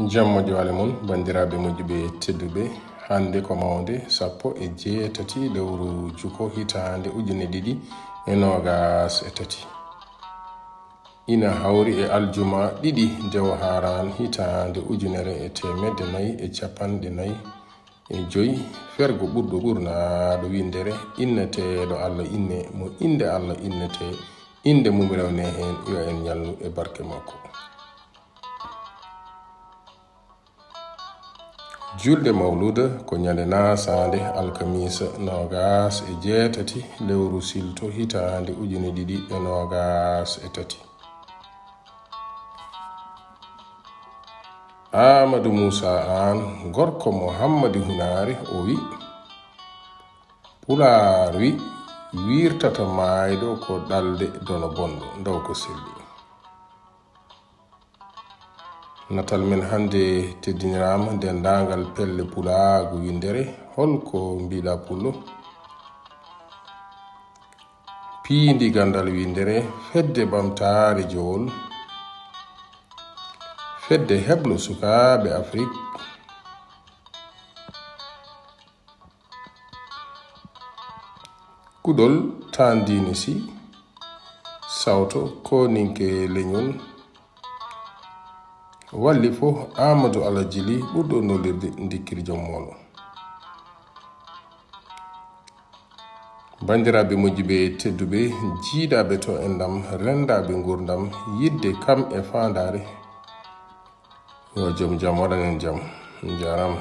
Jammo jwale mon bandiraɓe moƴƴuɓe tedduɓe hande ko mawde 18 lewru juko hitande 2023 ina hawri e aljuma ɗiɗi dew haran hitande 1445 fergo ɓurɗo ɓurnaɗo windere inneteɗo Allah inne mo inde Allah innete inde mum rewne hen yo en ñallu e barke makko. Julde mawluda ko ñande nasande alkamisa 28 lewru silto hitande 2023. Amadou Moussa an gorko Mouhammadi Hunari o wi Pulaar wi wirtata mayɗo ko ɗalde dono bonɗo ndaw ko selli. Natal men hande teddinirama dendagal pelle pulaago windere holko mbiɗa pullo piindi gandal windere fedde ɓamtare jowol fedde heblo sukaɓe Afrique kuɗol tandini si sawto ko ninke leñol walli fo Amadou Alajili ɓurɗo nolirde dikkiri jommolo. Bandiraɓe moƴƴuɓe tedduɓe jiiɗaɓe to endam rendaɓe gurdam yidde kam e fandare yo joom jam waɗanen jam jarama.